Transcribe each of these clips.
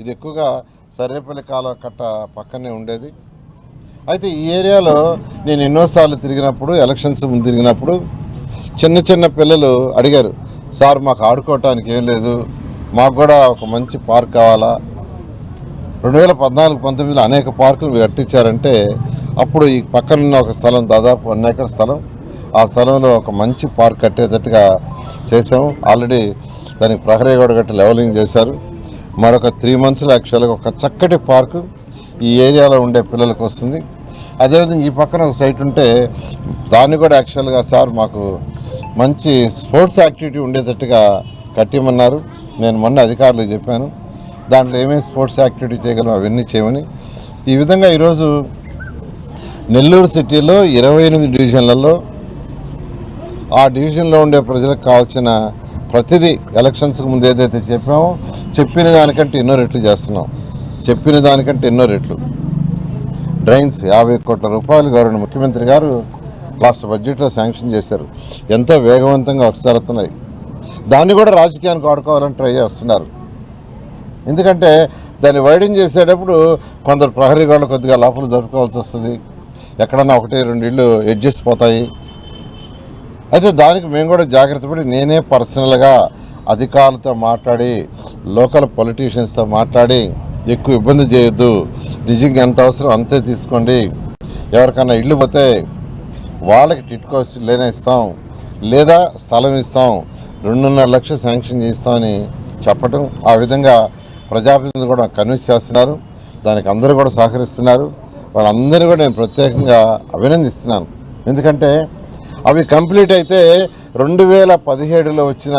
ఇది ఎక్కువగా సర్రేపల్లి కాలువ కట్ట పక్కనే ఉండేది. అయితే ఈ ఏరియాలో నేను ఎన్నోసార్లు తిరిగినప్పుడు, ఎలక్షన్స్ ముందు తిరిగినప్పుడు చిన్న చిన్న పిల్లలు అడిగారు, సార్ మాకు ఆడుకోవటానికి ఏం లేదు, మాకు కూడా ఒక మంచి పార్క్ కావాలా. 2014-19లో అనేక పార్కులు కట్టించారంటే అప్పుడు ఈ పక్కనున్న ఒక స్థలం దాదాపు 1 ఎకర్ స్థలం, ఆ స్థలంలో ఒక మంచి పార్క్ కట్టేటట్టుగా చేసాము. ఆల్రెడీ దానికి ప్రహరీ గోడ కట్టి లెవలింగ్ చేశారు. మరొక 3 monthsలో యాక్చువల్గా ఒక చక్కటి పార్కు ఈ ఏరియాలో ఉండే పిల్లలకు వస్తుంది. అదేవిధంగా ఈ పక్కన ఒక సైట్ ఉంటే దాన్ని కూడా యాక్చువల్గా సార్ మాకు మంచి స్పోర్ట్స్ యాక్టివిటీ ఉండేటట్టుగా కట్టిమన్నారు. నేను మొన్న అధికారులకు చెప్పాను, దాంట్లో ఏమేమి స్పోర్ట్స్ యాక్టివిటీ చేయగలం అవన్నీ చేయమని. ఈ విధంగా ఈరోజు నెల్లూరు సిటీలో 28 డివిజన్లలో ఆ డివిజన్లో ఉండే ప్రజలకు కావాల్సిన ప్రతిదీ ఎలక్షన్స్కి ముందు ఏదైతే చెప్పామో చెప్పిన దానికంటే ఎన్నో రెట్లు చేస్తున్నాం. చెప్పిన దానికంటే ఎన్నో రెట్లు డ్రైన్స్ 50 కోట్ల రూపాయలు గౌరవ ముఖ్యమంత్రి గారు లాస్ట్ బడ్జెట్లో శాంక్షన్ చేశారు. ఎంతో వేగవంతంగా వర్క్స్ జరుగుతున్నాయి. దాన్ని కూడా రాజకీయానికి వాడుకోవాలని ట్రై చేస్తున్నారు. ఎందుకంటే దాన్ని వైడెన్ చేసేటప్పుడు కొందరు ప్రహరీ గోడలు కొద్దిగా లోపల జరుపుకోవాల్సి వస్తుంది, ఎక్కడన్నా 1-2 ఇళ్ళు అడ్జస్ట్ పోతాయి. అయితే దానికి మేము కూడా జాగ్రత్త పడి నేనే పర్సనల్గా అధికారులతో మాట్లాడి, లోకల్ పొలిటీషియన్స్తో మాట్లాడి ఎక్కువ ఇబ్బంది చేయొద్దు, నిజంగా ఎంత అవసరం అంతే తీసుకోండి, ఎవరికన్నా ఇళ్ళు పోతే వాళ్ళకి టిట్కో లేనే ఇస్తాం, లేదా స్థలం ఇస్తాం, 2.5 లక్షలు శాంక్షన్ చేస్తామని చెప్పడం. ఆ విధంగా ప్రజాప్రతినిధులు కూడా కన్విన్స్ చేస్తున్నారు. దానికి అందరూ కూడా సహకరిస్తున్నారు. వాళ్ళందరూ కూడా నేను ప్రత్యేకంగా అభినందిస్తున్నాను. ఎందుకంటే అవి కంప్లీట్ అయితే 2017లో వచ్చిన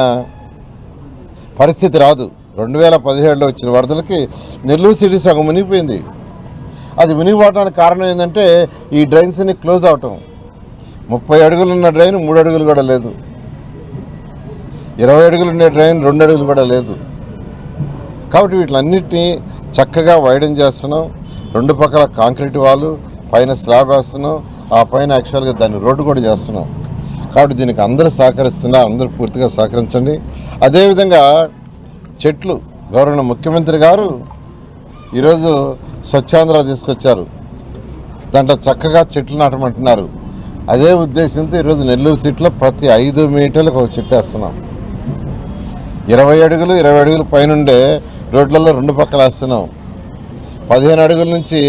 పరిస్థితి రాదు. 2017లో వచ్చిన వరదలకి నెల్లూరు సిటీ సగం మునిగిపోయింది. అది మునిగిపోవడానికి కారణం ఏంటంటే ఈ డ్రైన్స్ని క్లోజ్ అవటం. 30 అడుగులు ఉన్న డ్రైన్ 3 అడుగులు కూడా లేదు, 20 అడుగులు ఉండే డ్రైన్ 2 అడుగులు కూడా లేదు. కాబట్టి వీటిలన్నింటినీ చక్కగా వైడెన్ చేస్తున్నాం. 2 పక్కల కాంక్రీట్ వాళ్ళు, పైన స్లాబ్ వేస్తున్నాం, ఆ పైన యాక్చువల్గా దాన్ని రోడ్డు కూడా చేస్తున్నాం. కాబట్టి దీనికి అందరూ సహకరిస్తున్నారు, అందరూ పూర్తిగా సహకరించండి. అదేవిధంగా చెట్లు గౌరవ ముఖ్యమంత్రి గారు ఈరోజు స్వచ్ఛాంధ్ర తీసుకొచ్చారు. దాంట్లో చక్కగా చెట్లు నాటమంటున్నారు. అదే ఉద్దేశంతో ఈరోజు నెల్లూరు సిటీలో ప్రతి 5 మీటర్లకు ఒక చెట్టు వేస్తున్నాం. 20 అడుగులు 20 అడుగులు పైనుండే రోడ్లలో 2 పక్కలు వేస్తున్నాం. 15 అడుగుల నుంచి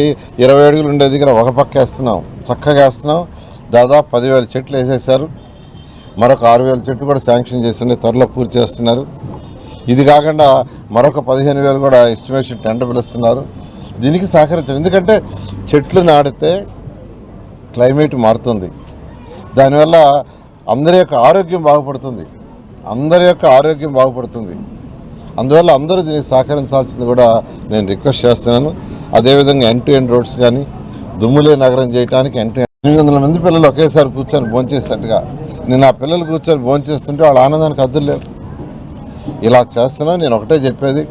20 అడుగులు ఉండే దగ్గర ఒక పక్క వేస్తున్నాం. చక్కగా వేస్తున్నాం. దాదాపు 10,000 చెట్లు వేసేసారు. మరొక 6,000 చెట్లు కూడా శాంక్షన్ చేస్తుండే త్వరలో పూర్తి చేస్తున్నారు. ఇది కాకుండా మరొక 15,000 కూడా ఎస్టిమేషన్ టెండర్ పిలుస్తున్నారు. దీనికి సహకరించారు. ఎందుకంటే చెట్లు నాటితే క్లైమేట్ మారుతుంది, దానివల్ల అందరి యొక్క ఆరోగ్యం బాగుపడుతుంది, అందువల్ల అందరూ దీనికి సహకరించాల్సింది కూడా నేను రిక్వెస్ట్ చేస్తున్నాను. అదేవిధంగా end-to-end రోడ్స్ కానీ దుమ్ములే నగరం చేయడానికి end-to-end 800 మంది పిల్లలు ఒకేసారి కూర్చొని భోంచేసేట్టుగా నేను ఆ పిల్లలు కూర్చొని భోంచేస్తుంటే వాళ్ళ ఆనందానికి హద్దులు లేవు. ఇలా చేస్తున్నాను. నేను ఒకటే చెప్పేది,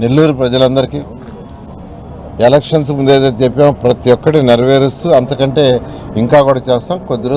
నెల్లూరు ప్రజలందరికీ ఎలక్షన్స్ ముందు ఏదైతే చెప్పామో ప్రతి ఒక్కటి నెరవేరుస్తూ అంతకంటే ఇంకా కూడా చేస్తాం. కొద్ది రోజులు